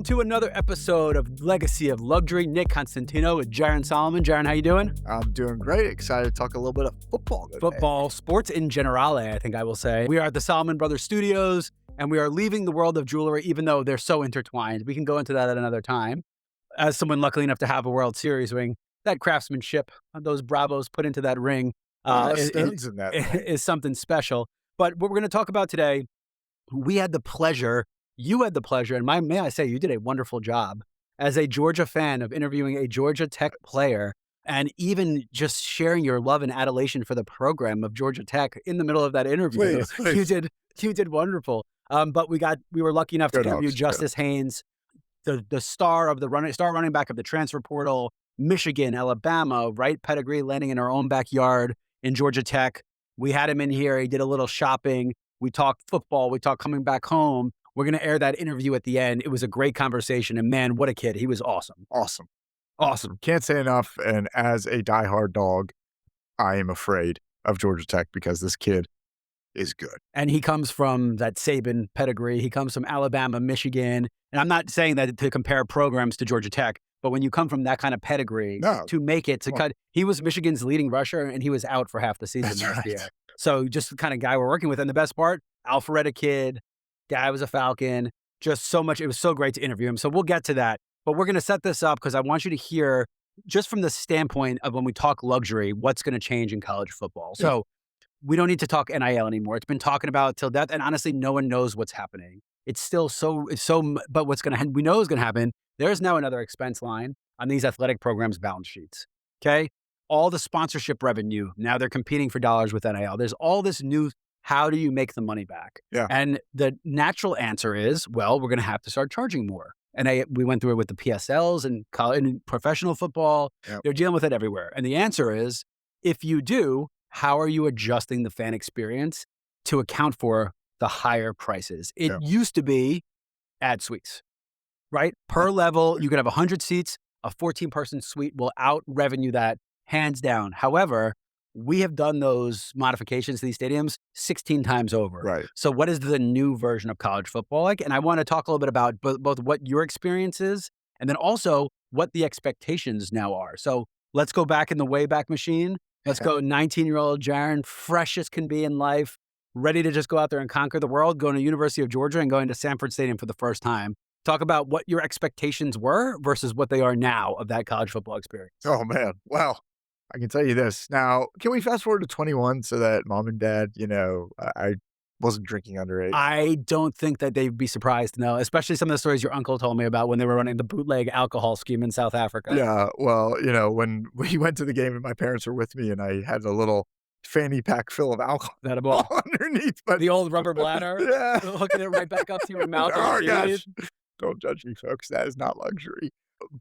to another episode of Legacy of Luxury. Nick Constantino with Jaron Solomon. Jaron, how you doing? I'm doing great. Excited to talk a little bit of football today. Football, sports in generale, I think I will say. We are at the Solomon Brothers Studios, and we are leaving the world of jewelry, even though they're so intertwined. We can go into that at another time. As someone lucky enough to have a World Series ring, that craftsmanship, those Bravos put into that ring is something special. But what we're going to talk about today, you had the pleasure, and may I say, you did a wonderful job as a Georgia fan of interviewing a Georgia Tech player and even just sharing your love and adulation for the program of Georgia Tech in the middle of that interview. Please. You did wonderful. But we were lucky enough to interview Justice Haynes, the star running back of the transfer portal, Michigan, Alabama, right pedigree, landing in our own backyard in Georgia Tech. We had him in here. He did a little shopping. We talked football. We talked coming back home. We're going to air that interview at the end. It was a great conversation. And man, what a kid. He was awesome. Awesome. Can't say enough. And as a diehard dog, I am afraid of Georgia Tech because this kid is good. And he comes from that Saban pedigree. He comes from Alabama, Michigan. And I'm not saying that to compare programs to Georgia Tech, but when you come from that kind of pedigree to make it to cut, he was Michigan's leading rusher and he was out for half the season last year. So just the kind of guy we're working with. And the best part, Alpharetta kid, guy was a Falcon, just so much. It was so great to interview him. So we'll get to that. But we're going to set this up because I want you to hear, just from the standpoint of when we talk luxury, what's going to change in college football. So we don't need to talk NIL anymore. It's been talking about till death. And honestly, no one knows what's happening. It's still but what's going to happen, we know is going to happen. There's now another expense line on these athletic programs' balance sheets. Okay. All the sponsorship revenue, now they're competing for dollars with NIL. There's all this new, how do you make the money back? Yeah. And the natural answer is, well, we're going to have to start charging more. And we went through it with the PSLs and professional football. Yep. They're dealing with it everywhere. And the answer is, if you do, how are you adjusting the fan experience to account for the higher prices? It used to be ad suites, right? Per level, you could have 100 seats. A 14-person suite will out-revenue that hands down. However, we have done those modifications to these stadiums 16 times over. Right. So what is the new version of college football like? And I want to talk a little bit about both what your experience is and then also what the expectations now are. So let's go back in the Wayback Machine. Let's go 19-year-old Jaron, fresh as can be in life, ready to just go out there and conquer the world, going to University of Georgia and going to Sanford Stadium for the first time. Talk about what your expectations were versus what they are now of that college football experience. Oh, man. Well, I can tell you this. Now, can we fast forward to 21 so that mom and dad, I wasn't drinking underage? I don't think that they'd be surprised to know, especially some of the stories your uncle told me about when they were running the bootleg alcohol scheme in South Africa. Yeah. Well, when we went to the game and my parents were with me and I had a little fanny pack full of alcohol underneath. But the old rubber bladder, hooking it right back up to your mouth. Oh, gosh. Don't judge me, folks. That is not luxury.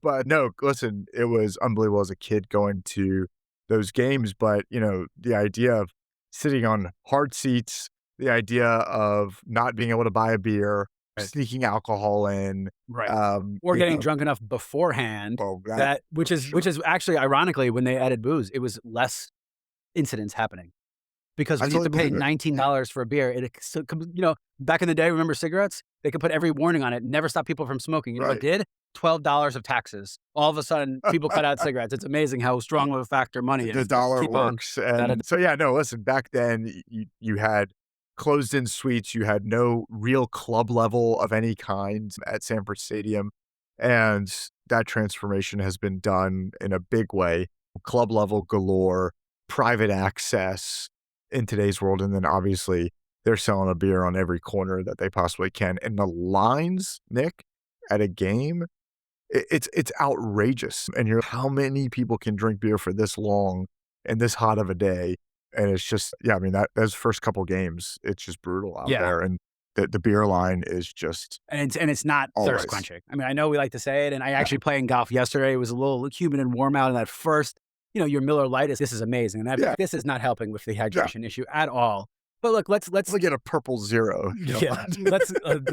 But no, listen, it was unbelievable as a kid going to those games. But, the idea of sitting on hard seats, the idea of not being able to buy a beer, sneaking alcohol in. Right. Or getting drunk enough beforehand. Oh, which is actually, ironically, when they added booze, it was less incidents happening. Because we used to pay $19 for a beer. Back in the day, remember cigarettes? They could put every warning on it, never stop people from smoking. You know what it did? $12 of taxes. All of a sudden, people cut out cigarettes. It's amazing how strong of a factor money is. The dollar works. And so, listen, back then, you had closed-in suites. You had no real club level of any kind at Sanford Stadium. And that transformation has been done in a big way. Club level galore, private access in today's world. And then obviously they're selling a beer on every corner that they possibly can. And the lines, Nick, at a game, it's outrageous. And how many people can drink beer for this long and this hot of a day? And it's just, those first couple games, it's just brutal out there. And the beer line is just and it's not thirst quenching. I mean, I know we like to say it, and I actually playing golf yesterday. It was a little humid and warm out, and that first, your Miller Lite this is amazing. And this is not helping with the hydration issue at all. But look, let's get a purple zero. Let's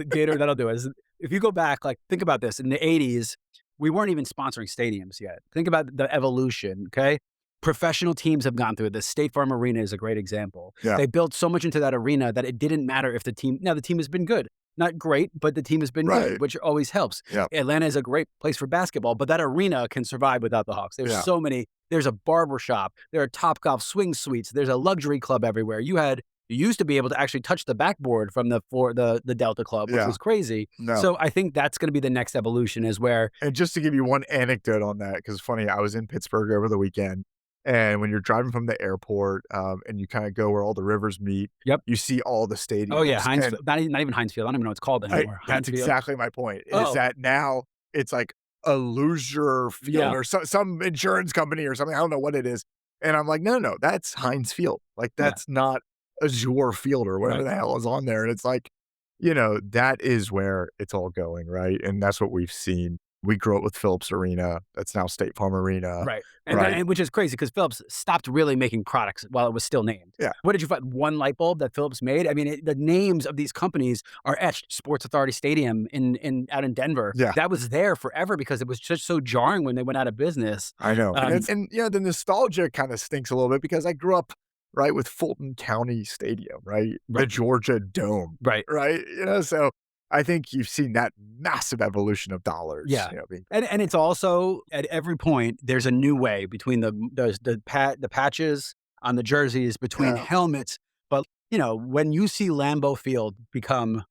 Gator, that'll do it. If you go back, think about this. In the 80s, we weren't even sponsoring stadiums yet. Think about the evolution, okay? Professional teams have gone through it. The State Farm Arena is a great example. Yeah. They built so much into that arena that it didn't matter if the team has been good. not great, but the team has been good, which always helps. Yeah. Atlanta is a great place for basketball, but that arena can survive without the Hawks. There's so many. There's a barber shop. There are Topgolf swing suites. There's a luxury club everywhere. You used to be able to actually touch the backboard from the Delta Club, which was crazy. No. So I think that's going to be the next evolution is where. And just to give you one anecdote on that, because it's funny, I was in Pittsburgh over the weekend, and when you're driving from the airport and you kind of go where all the rivers meet, you see all the stadiums. Oh, yeah, Heinz, not even Heinz Field. I don't even know what it's called anymore. That's exactly my point, is that now it's like a loser field or some insurance company or something. I don't know what it is. And I'm like, no, that's Heinz Field. Like, that's not Azure Field or whatever the hell is on there. And it's like, that is where it's all going, right? And that's what we've seen. We grew up with Phillips Arena. That's now State Farm Arena. Right. And which is crazy because Phillips stopped really making products while it was still named. Yeah. What did you find? One light bulb that Phillips made? I mean, the names of these companies are etched. Sports Authority Stadium out in Denver. Yeah. That was there forever because it was just so jarring when they went out of business. I know. And the nostalgia kind of stinks a little bit because I grew up with Fulton County Stadium, right? The Georgia Dome. Right. So I think you've seen that massive evolution of dollars. Yeah. And it's also at every point, there's a new way between the patches on the jerseys, between helmets. But, when you see Lambeau Field become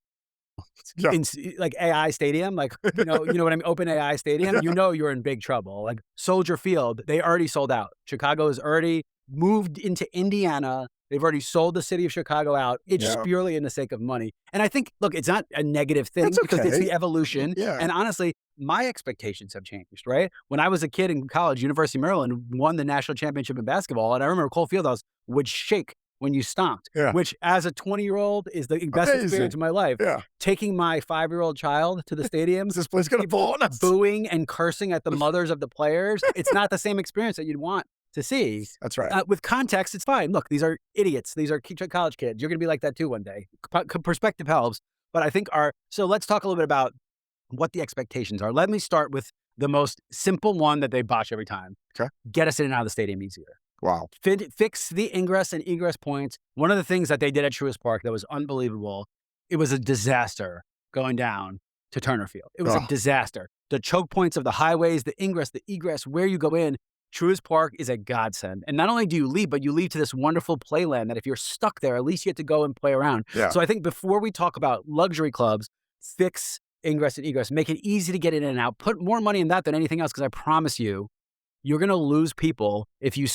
like AI stadium, like, you know what I mean? Open AI stadium, you're in big trouble. Like Soldier Field, they already sold out. Chicago has already moved into Indiana. They've already sold the city of Chicago out. It's purely in the sake of money. And I think, look, it's not a negative thing because it's the evolution. Yeah. And honestly, my expectations have changed, right? When I was a kid in college, University of Maryland won the national championship in basketball. And I remember Cole Fieldhouse would shake when you stomped, which as a 20-year-old is the best experience of my life. Yeah. Taking my 5-year-old child to the stadium, this place going to fall on us, booing and cursing at the mothers of the players. It's not the same experience that you'd want to see. That's right. With context, it's fine. Look, these are idiots. These are college kids. You're going to be like that too one day. Perspective helps. But I think so let's talk a little bit about what the expectations are. Let me start with the most simple one that they botch every time. Okay. Get us in and out of the stadium easier. Wow. Fix the ingress and egress points. One of the things that they did at Truist Park that was unbelievable, it was a disaster going down to Turner Field. It was a disaster. The choke points of the highways, the ingress, the egress, where you go in, Truist Park is a godsend. And not only do you leave, but you leave to this wonderful playland that if you're stuck there, at least you get to go and play around. Yeah. So I think before we talk about luxury clubs, fix ingress and egress, make it easy to get in and out, put more money in that than anything else, because I promise you, you're going to lose people if you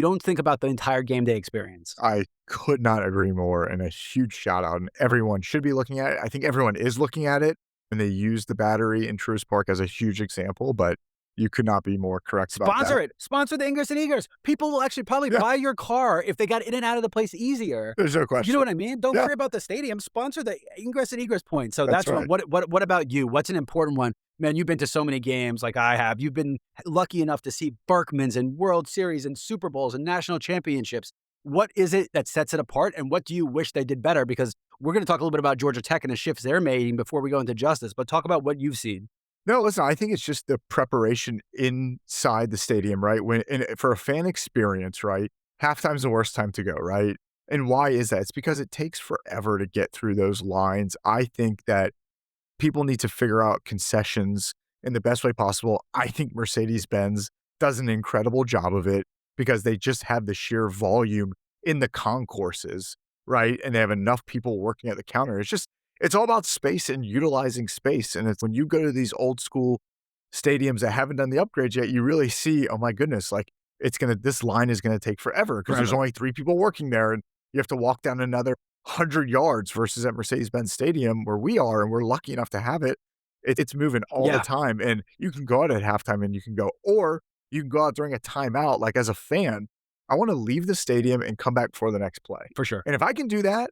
don't think about the entire game day experience. I could not agree more, and a huge shout out. And everyone should be looking at it. I think everyone is looking at it, and they use the Battery in Truist Park as a huge example, but you could not be more correct about that. Sponsor it. Sponsor the ingress and egress. People will actually probably buy your car if they got in and out of the place easier. There's no question. You know what I mean? Don't worry about the stadium. Sponsor the ingress and egress point. So that's right. What about you? What's an important one? Man, you've been to so many games like I have. You've been lucky enough to see Berkmans and World Series and Super Bowls and national championships. What is it that sets it apart, and what do you wish they did better? Because we're going to talk a little bit about Georgia Tech and the shifts they're making before we go into Justice, but talk about what you've seen. No, listen, I think it's just the preparation inside the stadium, right? For a fan experience, right? Halftime's the worst time to go, right? And why is that? It's because it takes forever to get through those lines. I think that people need to figure out concessions in the best way possible. I think Mercedes-Benz does an incredible job of it because they just have the sheer volume in the concourses, right? And they have enough people working at the counter. It's all about space and utilizing space. And it's when you go to these old school stadiums that haven't done the upgrades yet, you really see, oh my goodness, like this line is going to take forever because there's only 3 people working there and you have to walk down another 100 yards versus at Mercedes-Benz Stadium where we are, and we're lucky enough to have it. It's moving all the time, and you can go out at halftime and you can go, or you can go out during a timeout. Like as a fan, I want to leave the stadium and come back for the next play. For sure. And if I can do that,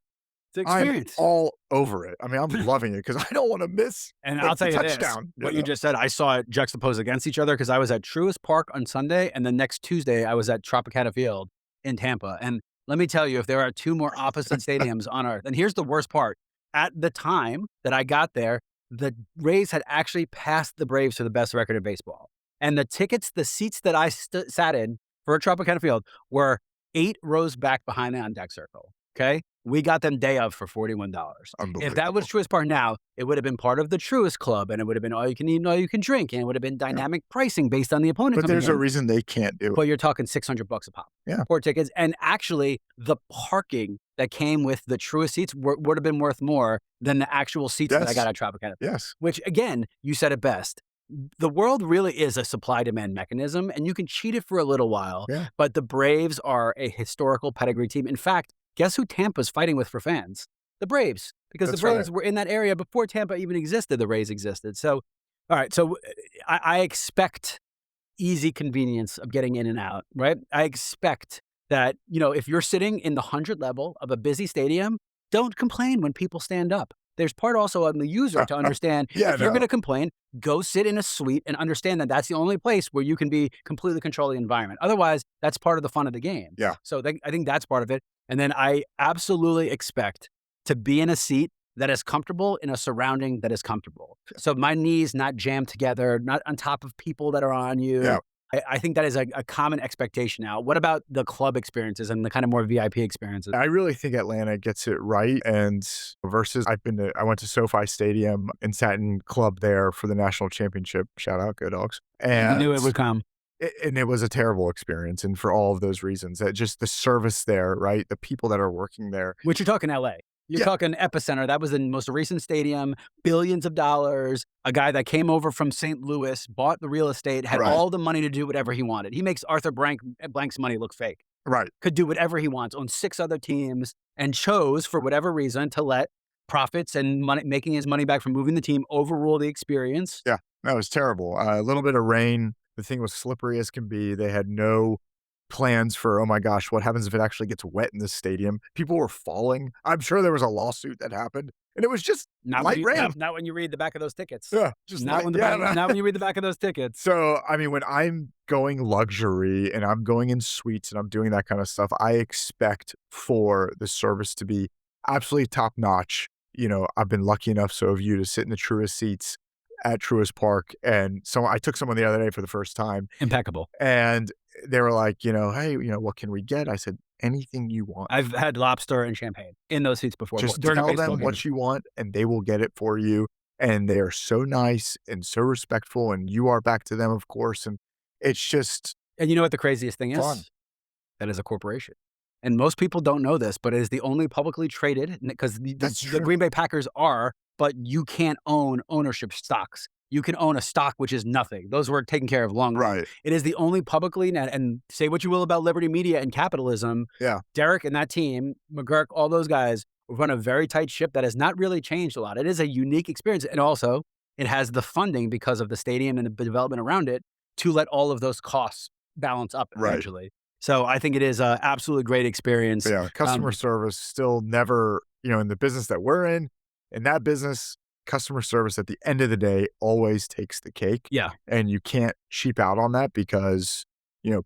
it's experience. I'm all over it. I mean, I'm loving it because I don't want to miss I'll tell you touchdown. What you just said, I saw it juxtaposed against each other because I was at Truist Park on Sunday, and the next Tuesday I was at Tropicana Field in Tampa. And let me tell you, if there are 2 more opposite stadiums on earth, and here's the worst part. At the time that I got there, the Rays had actually passed the Braves for the best record in baseball. And the seats that I sat in for Tropicana Field were 8 rows back behind the on-deck circle. Okay. We got them day of for $41. If that was Truist Park now, it would have been part of the Truist Club, and it would have been all you can eat and all you can drink, and it would have been dynamic pricing based on the opponent. But there's a reason they can't do it. But you're talking $600 a pop. Yeah. For tickets. And actually, the parking that came with the Truist seats would have been worth more than the actual seats that I got at Tropicana. Yes. Which, again, you said it best. The world really is a supply-demand mechanism, and you can cheat it for a little while. Yeah. But the Braves are a historical pedigree team. In fact, guess who Tampa's fighting with for fans? The Braves. Because the Braves were in that area before Tampa even existed, the Rays existed. So, all right. So I expect easy convenience of getting in and out, right? I expect that, if you're sitting in the 100 level of a busy stadium, don't complain when people stand up. There's part also on the user to understand if you're going to complain, go sit in a suite and understand that that's the only place where you can be completely control the environment. Otherwise, that's part of the fun of the game. Yeah. So I think that's part of it. And then I absolutely expect to be in a seat that is comfortable in a surrounding that is comfortable. So my knees not jammed together, not on top of people that are on you. Yeah. I think that is a common expectation now. What about the club experiences and the kind of more VIP experiences? I really think Atlanta gets it right. And versus I went to SoFi Stadium and sat in club there for the national championship. Shout out, go Dogs. And you knew it would come. And it was a terrible experience. And for all of those reasons, that just the service there, right? The people that are working there. Which you're talking LA. You're talking epicenter. That was the most recent stadium, billions of dollars. A guy that came over from St. Louis, bought the real estate, had all the money to do whatever he wanted. He makes Arthur Blank's money look fake. Right. Could do whatever he wants, owns 6 other teams, and chose, for whatever reason, to let profits and money, making his money back from moving the team, overrule the experience. Yeah, that was terrible. A little bit of rain. The thing was slippery as can be. They had no plans for, oh my gosh, what happens if it actually gets wet in this stadium? People were falling. I'm sure there was a lawsuit that happened, and it was just light rain. Not when you read the back of those tickets. Yeah, just not when you read the back of those tickets. So, I mean, when I'm going luxury and I'm going in suites and I'm doing that kind of stuff, I expect for the service to be absolutely top notch. I've been lucky enough, so have you, to sit in the Truist seats at Truist Park. And so I took someone the other day for the first time. Impeccable. And they were like, hey, what can we get? I said, anything you want. I've had lobster and champagne in those seats before. Just tell them what you want and they will get it for you. And they are so nice and so respectful. And you are back to them, of course. And it's just. And you know what the craziest thing is? Fun. That is a corporation. And most people don't know this, but it is the only publicly traded, because the Green Bay Packers are, but you can't own ownership stocks. You can own a stock, which is nothing. Those were taken care of long ago. Right. It is the only publicly, and say what you will about Liberty Media and capitalism. Yeah. Derek and that team, McGurk, all those guys run a very tight ship that has not really changed a lot. It is a unique experience. And also, it has the funding because of the stadium and the development around it to let all of those costs balance up eventually. Right. So I think it is an absolutely great experience. Yeah. Customer service still never, in the business that we're in that business, customer service at the end of the day always takes the cake. Yeah. And you can't cheap out on that because,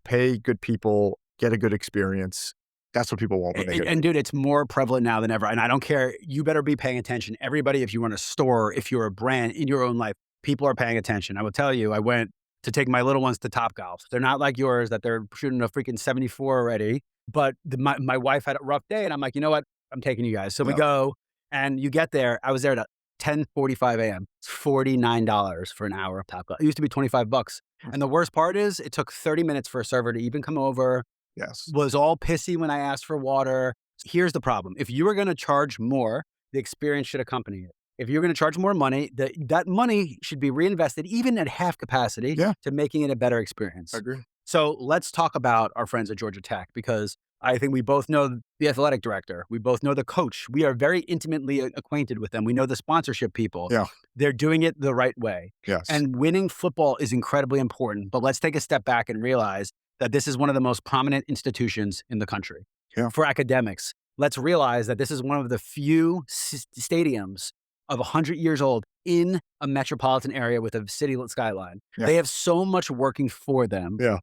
pay good people, get a good experience. That's what people want when they get And dude, it's more prevalent now than ever. And I don't care. You better be paying attention. Everybody, if you run a store, if you're a brand in your own life, people are paying attention. I will tell you, I went to take my little ones to Topgolf. They're not like yours that they're shooting a freaking 74 already. But my wife had a rough day and I'm like, you know what? I'm taking you guys. So we go and you get there. I was there at 10:45 a.m. It's $49 for an hour of Topgolf. It used to be $25. And the worst part is it took 30 minutes for a server to even come over. Yes. Was all pissy when I asked for water. Here's the problem. If you were going to charge more, the experience should accompany it. If you're going to charge more money, that money should be reinvested even at half capacity to making it a better experience. I agree. So let's talk about our friends at Georgia Tech, because I think we both know the athletic director. We both know the coach. We are very intimately acquainted with them. We know the sponsorship people. Yeah. They're doing it the right way. Yes. And winning football is incredibly important. But let's take a step back and realize that this is one of the most prominent institutions in the country. Yeah. For academics, let's realize that this is one of the few stadiums of 100 years old in a metropolitan area with a city skyline. Yeah. They have so much working for them. Yeah.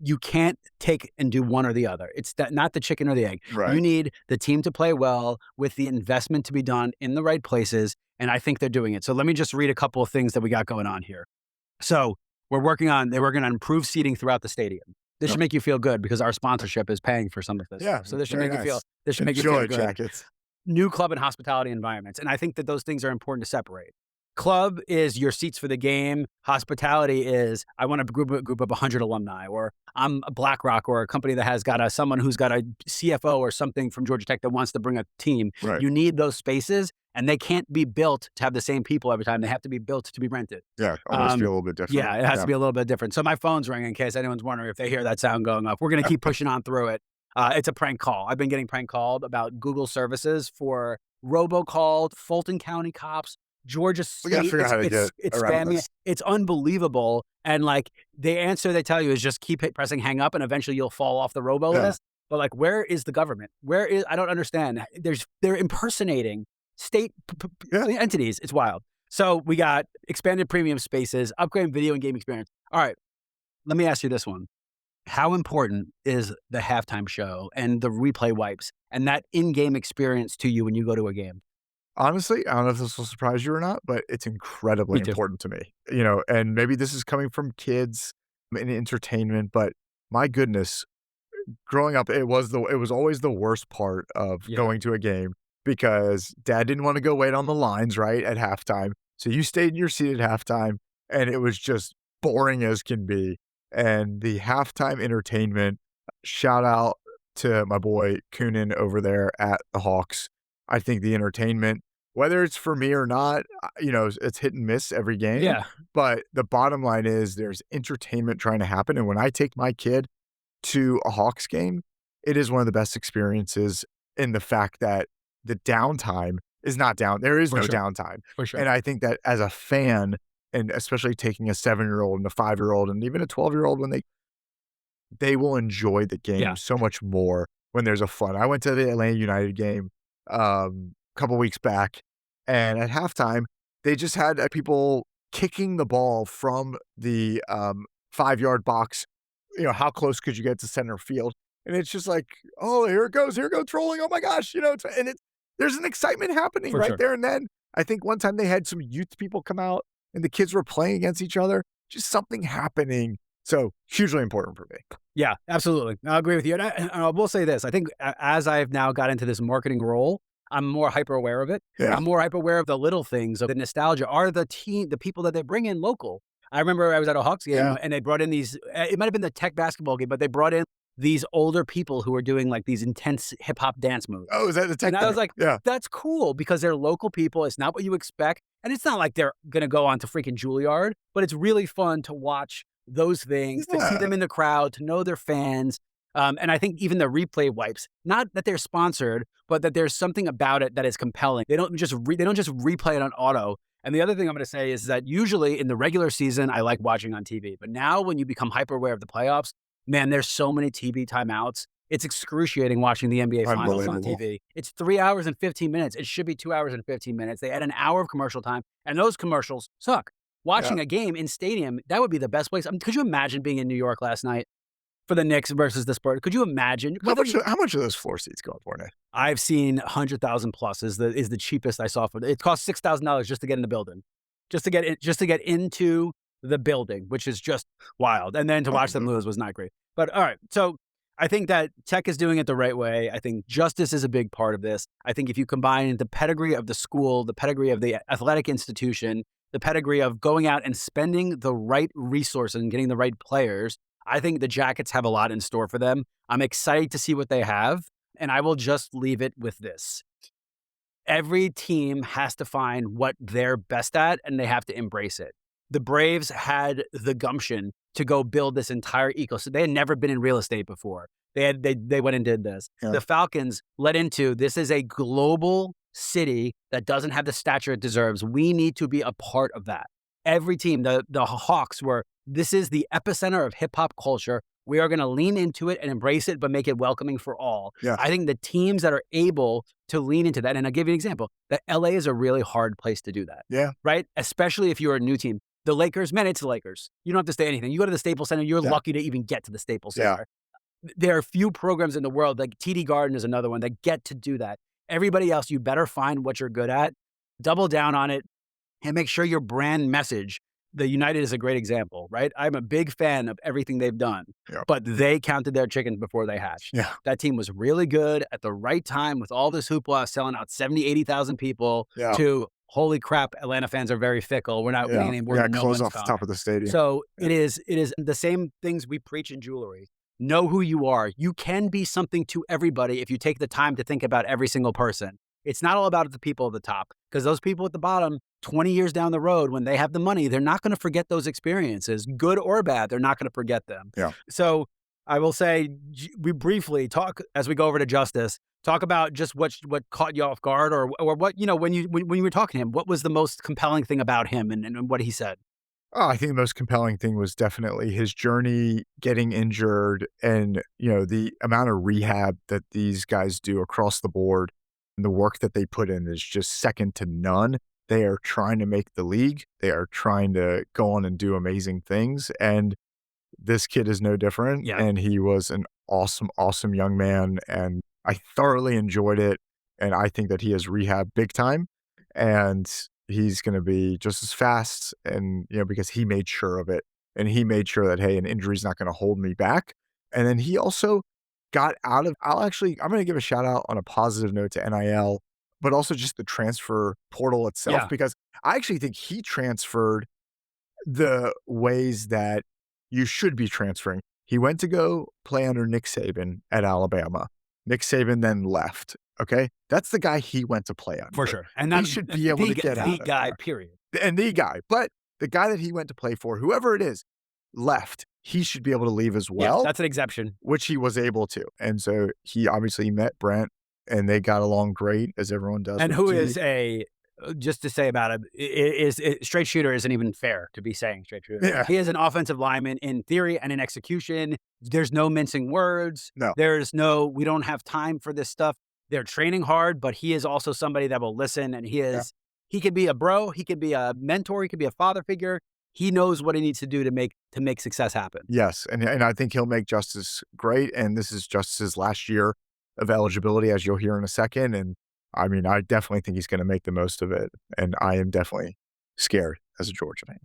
You can't take and do one or the other. It's not the chicken or the egg. Right. You need the team to play well with the investment to be done in the right places. And I think they're doing it. So let me just read a couple of things that we got going on here. So they're working on improved seating throughout the stadium. This should make you feel good because our sponsorship is paying for some of this. Yeah. So this should make you feel. This should make you Enjoy feel good. jackets. New club and hospitality environments, and I think that those things are important to separate. Club is your seats for the game. Hospitality is I want to group up 100 alumni, or I'm a BlackRock or a company that has got someone who's got a CFO or something from Georgia Tech that wants to bring a team. Right. You need those spaces, and they can't be built to have the same people every time. They have to be built to be rented. Yeah, almost be a little bit different. Yeah, it has to be a little bit different. So my phone's ringing in case anyone's wondering if they hear that sound going off. We're going to keep pushing on through it. It's a prank call. I've been getting prank called about Google services for robocalled, Fulton County cops, Georgia State. We got to figure out how to get around this. It's unbelievable. And like the answer they tell you is just keep pressing hang up and eventually you'll fall off the robo list. But like, where is the government? I don't understand. They're impersonating state entities. It's wild. So we got expanded premium spaces, upgrading video and game experience. All right, let me ask you this one. How important is the halftime show and the replay wipes and that in-game experience to you when you go to a game? Honestly, I don't know if this will surprise you or not, but it's incredibly important to me. And maybe this is coming from kids in entertainment, but my goodness, growing up, it was always the worst part of going to a game because dad didn't want to go wait on the lines, right, at halftime. So you stayed in your seat at halftime, and it was just boring as can be. And the halftime entertainment, shout out to my boy Coonan over there at the Hawks. I think the entertainment, whether it's for me or not, it's hit and miss every game. Yeah. But the bottom line is there's entertainment trying to happen. And when I take my kid to a Hawks game, it is one of the best experiences in the fact that the downtime is not down. There is no downtime. For sure. And I think that as a fan, and especially taking a 7-year-old and a 5-year-old and even a 12-year-old, when they will enjoy the game so much more when there's a fun. I went to the Atlanta United game a couple weeks back, and at halftime, they just had people kicking the ball from the 5-yard box. How close could you get to center field? And it's just like, oh, here it goes trolling. Oh my gosh, there's an excitement happening there and then. I think one time they had some youth people come out and the kids were playing against each other, just something happening. So hugely important for me. Yeah, absolutely. I agree with you. And I will say this. I think as I've now got into this marketing role, I'm more hyper aware of it. Yeah. I'm more hyper aware of the little things, of the nostalgia. Are the people that they bring in local? I remember I was at a Hawks game and they brought in these, it might have been the Tech basketball game, but they brought in these older people who were doing like these intense hip hop dance moves. Oh, is that the Tech? And I was like, that's cool because they're local people. It's not what you expect. And it's not like they're going to go on to freaking Juilliard, but it's really fun to watch those things, to see them in the crowd, to know they're fans. And I think even the replay wipes, not that they're sponsored, but that there's something about it that is compelling. They don't just replay it on auto. And the other thing I'm going to say is that usually in the regular season, I like watching on TV. But now when you become hyper aware of the playoffs, man, there's so many TV timeouts. It's excruciating watching the NBA Finals on TV. It's 3 hours and 15 minutes. It should be 2 hours and 15 minutes. They add an hour of commercial time, and those commercials suck. Watching a game in stadium, that would be the best place. Could you imagine being in New York last night for the Knicks versus the Spurs? Could you imagine? How much are those floor seats going for now? I've seen 100,000 plus is the cheapest I saw for it. It costs $6,000 just to get in the building, just to get into the building, which is just wild. And then to watch them lose was not great. But all right, so I think that Tech is doing it the right way. I think justice is a big part of this. I think if you combine the pedigree of the school, the pedigree of the athletic institution, the pedigree of going out and spending the right resources and getting the right players, I think the Jackets have a lot in store for them. I'm excited to see what they have, and I will just leave it with this. Every team has to find what they're best at, and they have to embrace it. The Braves had the gumption to go build this entire ecosystem. They had never been in real estate before. They went and did this. Yeah. The Falcons led into, this is a global city that doesn't have the stature it deserves. We need to be a part of that. Every team, the Hawks this is the epicenter of hip hop culture. We are going to lean into it and embrace it, but make it welcoming for all. Yeah. I think the teams that are able to lean into that, and I'll give you an example, that LA is a really hard place to do that. Yeah. Right? Especially if you're a new team. The Lakers, man, it's the Lakers. You don't have to stay anything. You go to the Staples Center, you're lucky to even get to the Staples Center. There are few programs in the world, like TD Garden is another one, that get to do that. Everybody else, you better find what you're good at, double down on it, and make sure your brand message the United is a great example, right? I'm a big fan of everything they've done, Yep. but they counted their chickens before they hatched. Yeah. That team was really good at the right time with all this hoopla, selling out 70, 80,000 people to, holy crap, Atlanta fans are very fickle. We're not winning anymore. Yeah, close off the top of the stadium. So it is the same things we preach in jewelry. Know who you are. You can be something to everybody if you take the time to think about every single person. It's not all about the people at the top, because those people at the bottom, 20 years down the road, when they have the money, they're not going to forget those experiences, good or bad. They're not going to forget them. Yeah. So I will say, we briefly talk as we go over to Justice. Talk about just what caught you off guard, or what, when you were talking to him, what was the most compelling thing about him and what he said? Oh, I think the most compelling thing was definitely his journey getting injured, and the amount of rehab that these guys do across the board. And the work that they put in is just second to none. They are trying to make the league. They are trying to go on and do amazing things. And this kid is no different. Yeah. And he was an awesome, awesome young man. And I thoroughly enjoyed it. And I think that he has rehab big time. And he's going to be just as fast. And, because he made sure of it. And he made sure that, hey, an injury's not going to hold me back. And then he also got out of, I'm going to give a shout out on a positive note to NIL, but also just the transfer portal itself, because I actually think he transferred the ways that you should be transferring. He went to go play under Nick Saban at Alabama. Nick Saban then left. Okay. That's the guy he went to play under. For sure. And that should be able to get out the of guy, there. period. And the guy, but the guy that he went to play for, whoever it is, left. He should be able to leave as well. Yeah, that's an exception. Which he was able to. And so he obviously met Brent, and they got along great, as everyone does. And who is just to say about him, straight shooter isn't even fair to be saying straight shooter. Yeah. He is an offensive lineman in theory and in execution. There's no mincing words. No. We don't have time for this stuff. They're training hard, but he is also somebody that will listen, and he could be a bro, he could be a mentor, he could be a father figure. He knows what he needs to do to make success happen. Yes, and I think he'll make Justice great, and this is Justice's last year of eligibility, as you'll hear in a second. And I mean, I definitely think he's going to make the most of it, and I am definitely scared as a Georgia fan.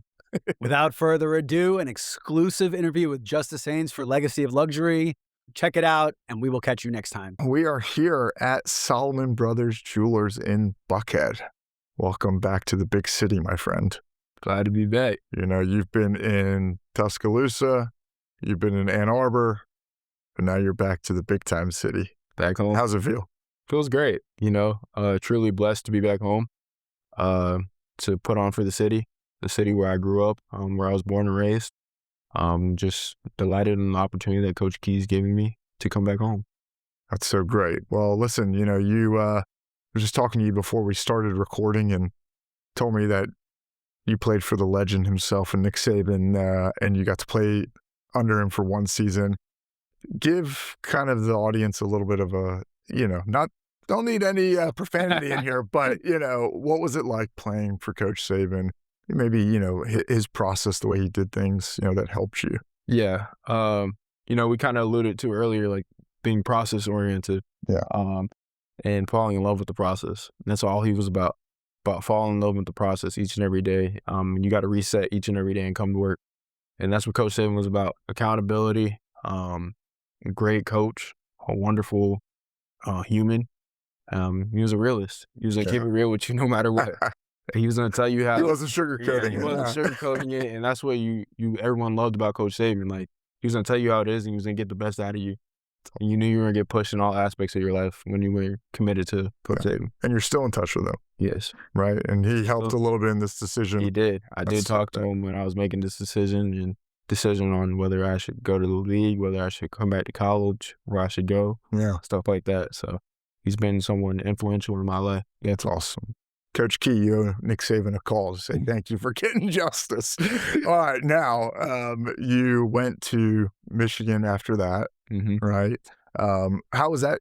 Without further ado, an exclusive interview with Justice Haynes for Legacy of Luxury. Check it out, and we will catch you next time. We are here at Solomon Brothers Jewelers in Buckhead. Welcome back to the big city, my friend. Glad to be back. You've been in Tuscaloosa, you've been in Ann Arbor, but now you're back to the big time city. Back home. How's it feel? Feels great. Truly blessed to be back home, to put on for the city where I grew up, where I was born and raised. Just delighted in the opportunity that Coach Key's giving me to come back home. That's so great. Well, listen, you I was just talking to you before we started recording, and told me that you played for the legend himself and Nick Saban, and you got to play under him for one season. Give kind of the audience a little bit of a, don't need any profanity in here, but, what was it like playing for Coach Saban? Maybe, his process, the way he did things, that helped you. Yeah. We kind of alluded to earlier, like being process oriented. Yeah. And falling in love with the process. And that's all he was about falling in love with the process each and every day. You got to reset each and every day and come to work. And that's what Coach Saban was about. Accountability, a great coach, a wonderful human. He was a realist. He was like, keep it real with you no matter what. He was going to tell you how. He wasn't sugarcoating it. He wasn't sugarcoating it. And that's what everyone loved about Coach Saban. Like, he was going to tell you how it is, and he was going to get the best out of you. And you knew you were going to get pushed in all aspects of your life when you were committed to Coach Saban. And you're still in touch with him. Yes. Right? And he helped a little bit in this decision. He did. I did talk to him when I was making this decision on whether I should go to the league, whether I should come back to college, where I should go, stuff like that. So he's been someone influential in my life. That's awesome. Coach Key, you owe Nick Saban a call to say thank you for getting Justice. All right, now you went to Michigan after that, right? How was that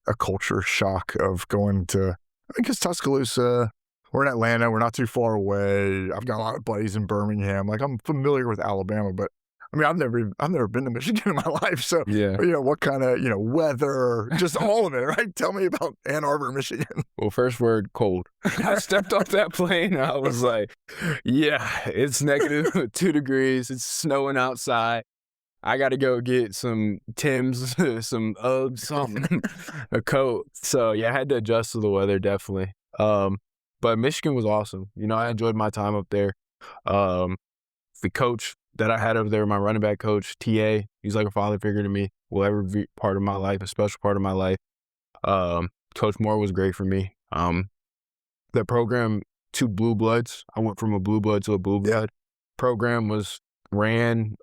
a culture shock of going to, because Tuscaloosa, we're in Atlanta, we're not too far away. I've got a lot of buddies in Birmingham. Like, I'm familiar with Alabama, but I mean, I've never been to Michigan in my life. So, yeah. What kind of, weather, just all of it, right? Tell me about Ann Arbor, Michigan. Well, first word, cold. I stepped off that plane and I was like, yeah, it's negative 2 degrees. It's snowing outside. I got to go get some Timbs, some Uggs, something, a coat. So, yeah, I had to adjust to the weather, definitely. But Michigan was awesome. I enjoyed my time up there. The coach that I had over there, my running back coach, TA, he's like a father figure to me. Will ever be part of my life, a special part of my life. Coach Moore was great for me. The program, 2 blue bloods. I went from a blue blood to a blue blood. Program ran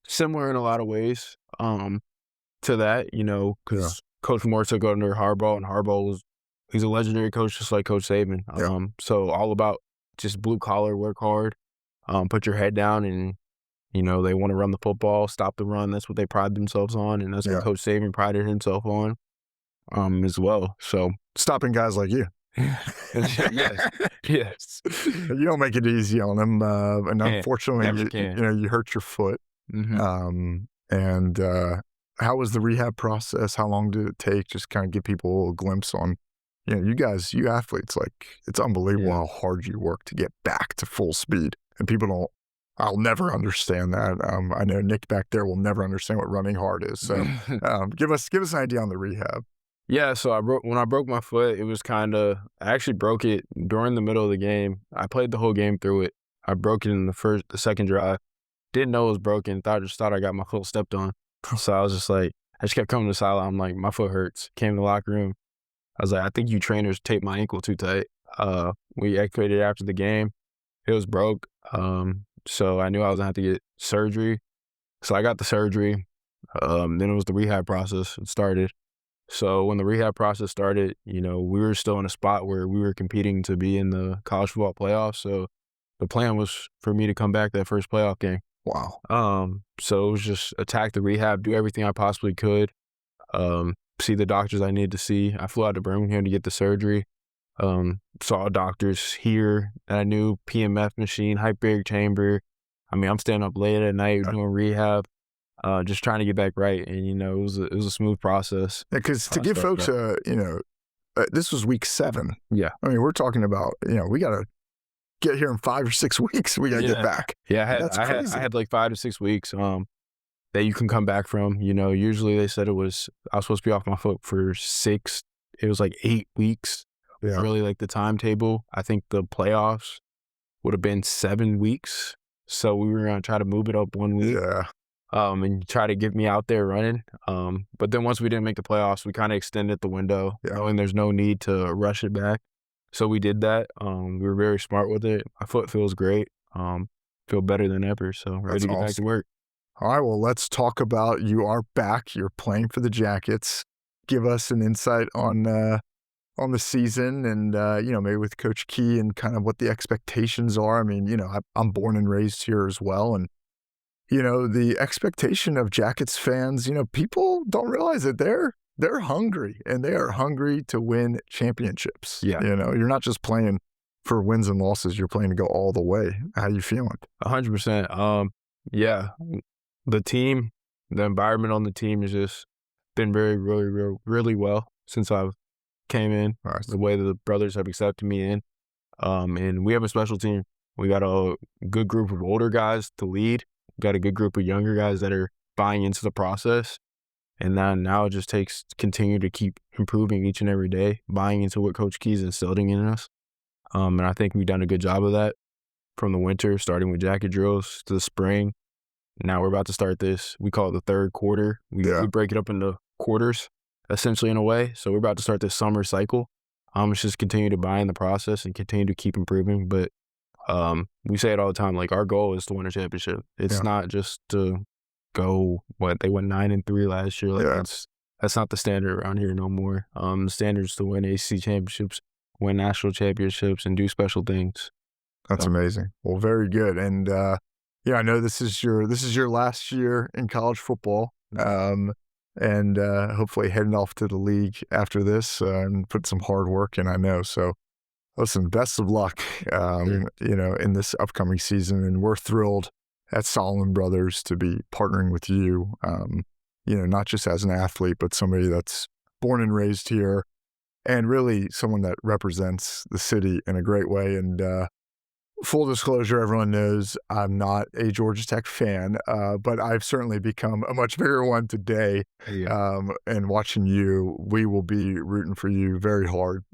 similar in a lot of ways to that, because Coach Moore took under Harbaugh, and Harbaugh he's a legendary coach just like Coach Saban. So all about just blue collar, work hard, put your head down, and they want to run the football, stop the run. That's what they pride themselves on, and that's what Coach Saban prided himself on as well. So stopping guys like you. yes. You don't make it easy on them, and unfortunately, you hurt your foot. Mm-hmm. And how was the rehab process? How long did it take? Just kind of give people a little glimpse on, you guys, you athletes, like, it's unbelievable how hard you work to get back to full speed, and I'll never understand that. I know Nick back there will never understand what running hard is. So, give us an idea on the rehab. Yeah, so when I broke my foot, it was I actually broke it during the middle of the game. I played the whole game through it. I broke it in the second drive. Didn't know it was broken. Just thought I got my foot stepped on. So I was just like, I just kept coming to the sideline. I'm like, my foot hurts. Came to the locker room. I was like, I think you trainers taped my ankle too tight. We activated after the game. It was broke. So I knew I was going to have to get surgery. So I got the surgery. Then it was the rehab process. It started. So when the rehab process started, we were still in a spot where we were competing to be in the college football playoffs. So the plan was for me to come back that first playoff game. Wow. So it was just attack the rehab, do everything I possibly could, see the doctors I needed to see. I flew out to Birmingham to get the surgery. Saw doctors here that I knew, PMF machine, hyperbaric chamber. I mean, I'm staying up late at night doing rehab. Just trying to get back right, and it was a smooth process. Because to give folks, this was week 7. Yeah, I mean, we're talking about, we got to get here in 5 or 6 weeks. We got to get back. Yeah, I had like 5 to 6 weeks that you can come back from. Usually they said I was supposed to be off my foot for 6. It was like 8 weeks. Yeah, really like the timetable. I think the playoffs would have been 7 weeks, so we were gonna try to move it up 1 week. Yeah. And try to get me out there running. But then once we didn't make the playoffs, we kind of extended the window, knowing there's no need to rush it back. So we did that. We were very smart with it. My foot feels great. Feel better than ever. So ready to get back to work. All right, well, let's talk about, you are back. You're playing for the Jackets. Give us an insight on the season and, maybe with Coach Key and kind of what the expectations are. I mean, I'm born and raised here as well, and the expectation of Jackets fans, people don't realize that they're hungry, and they are hungry to win championships. Yeah. You're not just playing for wins and losses. You're playing to go all the way. How you feeling? 100%. Yeah. The team, the environment on the team has just been very, really, really well since I came in. Right. The way that the brothers have accepted me in. And we have a special team. We got a good group of older guys to lead. Got a good group of younger guys that are buying into the process. And then now it just takes continue to keep improving each and every day, buying into what Coach Key's instilling in us. And I think we've done a good job of that from the winter, starting with jacket drills to the spring. Now we're about to start this. We call it the third quarter. We break it up into quarters, essentially, in a way. So we're about to start this summer cycle. It's just continue to buy in the process and continue to keep improving. But we say it all the time, like, our goal is to win a championship. It's not just to go, they went 9-3 last year. Like, that's not the standard around here no more. The standard is to win ACC championships, win national championships, and do special things. That's amazing. Well, very good. And I know this is your last year in college football, and hopefully heading off to the league after this and put some hard work in. I know. So, listen, best of luck, in this upcoming season, and we're thrilled at Solomon Brothers to be partnering with you, not just as an athlete, but somebody that's born and raised here and really someone that represents the city in a great way. And full disclosure, everyone knows I'm not a Georgia Tech fan, but I've certainly become a much bigger one today. Yeah. And watching you, we will be rooting for you very hard.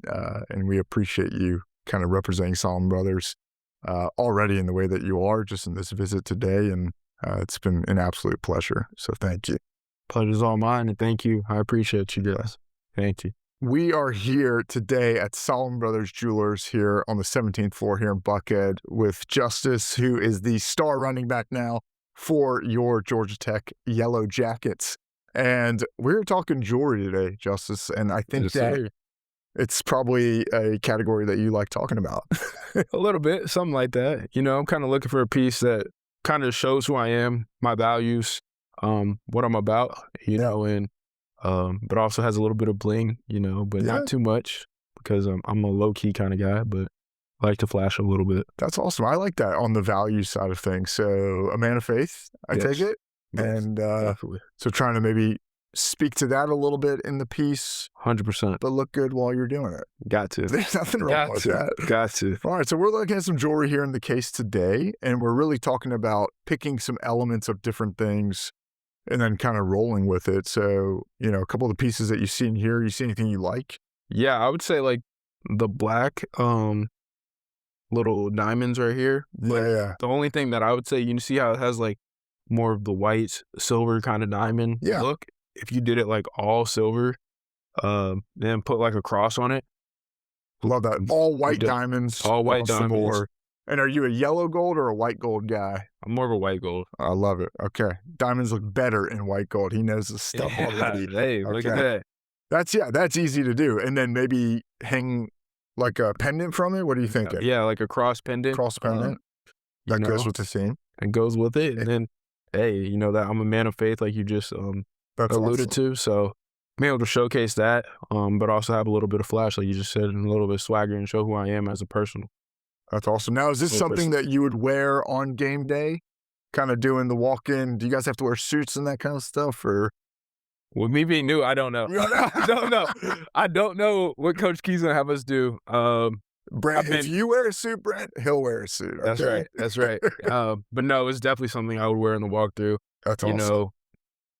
And we appreciate you kind of representing Solomon Brothers already in the way that you are just in this visit today. And it's been an absolute pleasure. So thank you. Pleasure's all mine. And thank you. I appreciate you guys. Thank you. We are here today at Solomon Brothers Jewelers here on the 17th floor here in Buckhead with Justice, who is the star running back now for your Georgia Tech Yellow Jackets. And we're talking jewelry today, Justice, and I think that it's probably a category that you like talking about. A little bit, something like that. I'm kind of looking for a piece that kind of shows who I am, my values, what I'm about, and but also has a little bit of bling, but not too much because I'm a low-key kind of guy, but I like to flash a little bit. That's awesome. I like that on the value side of things. So a man of faith, I take it. Yes, and definitely. So trying to maybe speak to that a little bit in the piece. 100%. But look good while you're doing it. Got to. There's nothing wrong with that. Got to. All right, so we're looking at some jewelry here in the case today, and we're really talking about picking some elements of different things and then kind of rolling with it. So, a couple of the pieces that you see in here, you see anything you like? Yeah, I would say like the black little diamonds right here. Yeah. The only thing that I would say, you see how it has like more of the white, silver kind of diamond look? If you did it like all silver, then put like a cross on it. Love that. All white diamonds. All white diamonds. And are you a yellow gold or a white gold guy? I'm more of a white gold. I love it. Okay. Diamonds look better in white gold. He knows the stuff already. Hey, look at that. That's easy to do. And then maybe hang like a pendant from it. What are you thinking? Yeah, like a cross pendant. Cross pendant. That goes with the theme. It goes with it. And then, hey, that I'm a man of faith like you just alluded to. So being able to showcase that, but also have a little bit of flash, like you just said, and a little bit of swagger and show who I am as a person. That's awesome. Now, is this something that you would wear on game day? Kind of doing the walk-in? Do you guys have to wear suits and that kind of stuff? Or with me being new, I don't know. I don't know. I don't know what Coach Key's going to have us do. Brent, if you wear a suit, Brent, he'll wear a suit. Okay? That's right. But no, it's definitely something I would wear in the walkthrough. That's awesome.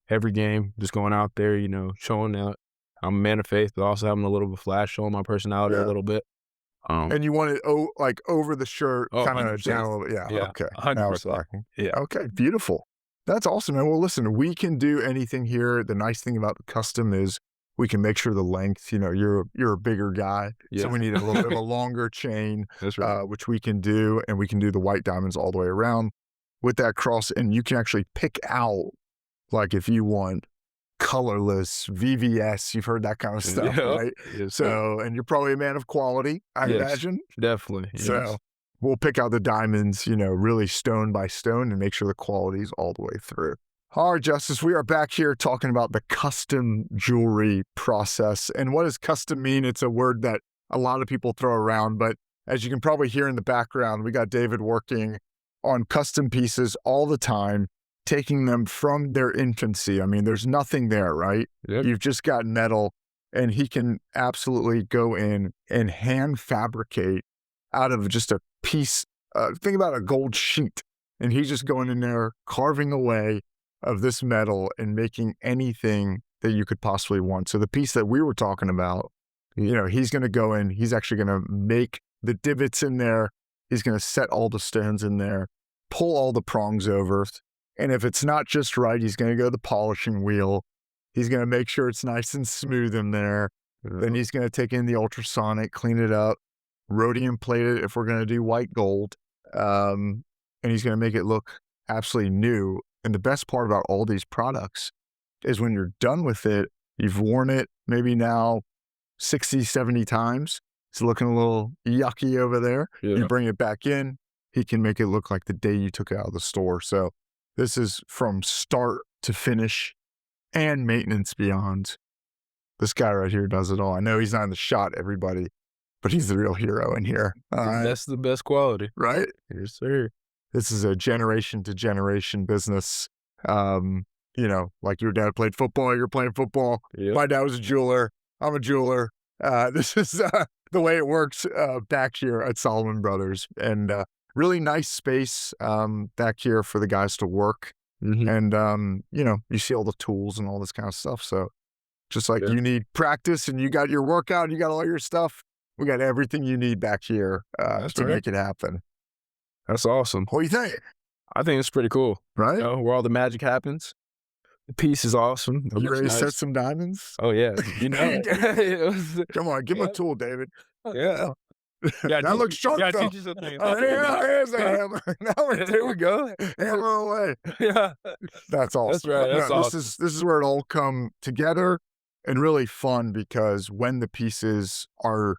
Every game, just going out there, showing out I'm a man of faith, but also having a little bit of flash, showing my personality a little bit. And you want it like over the shirt, kind of down a little bit. Yeah. Okay. 100%. Yeah. Okay. Beautiful. That's awesome, man. Well, listen, we can do anything here. The nice thing about the custom is we can make sure the length, you're a bigger guy. Yeah. So we need a little bit of a longer chain, that's right. Which we can do. And we can do the white diamonds all the way around with that cross. And you can actually pick out, like if you want colorless, VVS, you've heard that kind of stuff, right? Yes, so, and you're probably a man of quality, I imagine. Definitely. Yes. So we'll pick out the diamonds, really stone by stone and make sure the quality is all the way through. All right, Justice, we are back here talking about the custom jewelry process. And what does custom mean? It's a word that a lot of people throw around, but as you can probably hear in the background, we got David working on custom pieces all the time, taking them from their infancy. I mean, there's nothing there, right? Yep. You've just got metal, and he can absolutely go in and hand fabricate out of just a piece. Think about a gold sheet, and he's just going in there, carving away of this metal and making anything that you could possibly want. So the piece that we were talking about, he's going to go in, he's actually going to make the divots in there. He's going to set all the stones in there, pull all the prongs over. And if it's not just right, he's going to go to the polishing wheel. He's going to make sure it's nice and smooth in there. Then he's going to take in the ultrasonic, clean it up, rhodium plate it if we're going to do white gold. And he's going to make it look absolutely new. And the best part about all these products is when you're done with it, you've worn it maybe now 60, 70 times. It's looking a little yucky over there. Yeah. You bring it back in, he can make it look like the day you took it out of the store. So this is from start to finish and maintenance beyond. This guy right here does it all. I know he's not in the shot, everybody, but he's the real hero in here. That's the best quality. Right? Yes, sir. this is a generation to generation business. You know, like your dad played football, you're playing football. Yep. My dad was a jeweler. I'm a jeweler. This is the way it works back here at Solomon Brothers. And really nice space back here for the guys to work. Mm-hmm. And, you know, you see all the tools and all this kind of stuff. So just like you need practice and you got your workout, you got all your stuff, we got everything you need back here to make it happen. That's awesome. What do you think? I think it's pretty cool. Right? You know, where all the magic happens. The piece is awesome. You ready to set some diamonds? Oh, yeah. You know. Come on, give him a tool, David. Yeah. That looks sharp, though. Teach you something. Here's a hammer. There we go. Hammer away. Yeah. That's awesome. That's right. That's awesome. This is where it all come together and really fun, because when the pieces are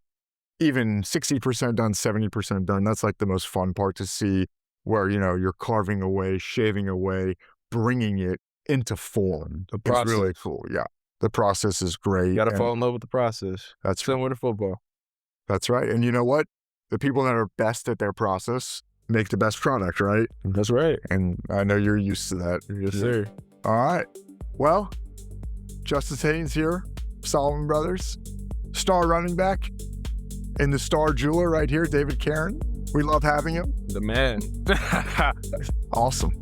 even 60% done, 70% done, that's like the most fun part to see, where, you know, you're carving away, shaving away, bringing it into form. The process. It's really cool. Yeah. The process is great. You got to fall in love with the process. That's similar to football. That's right. And you know what? The people that are best at their process make the best product, right? That's right. And I know you're used to that. Yes, sir. All right. Well, Justice Haynes here, Solomon Brothers, star running back, and the star jeweler right here, David Caron. We love having him. The man. Awesome.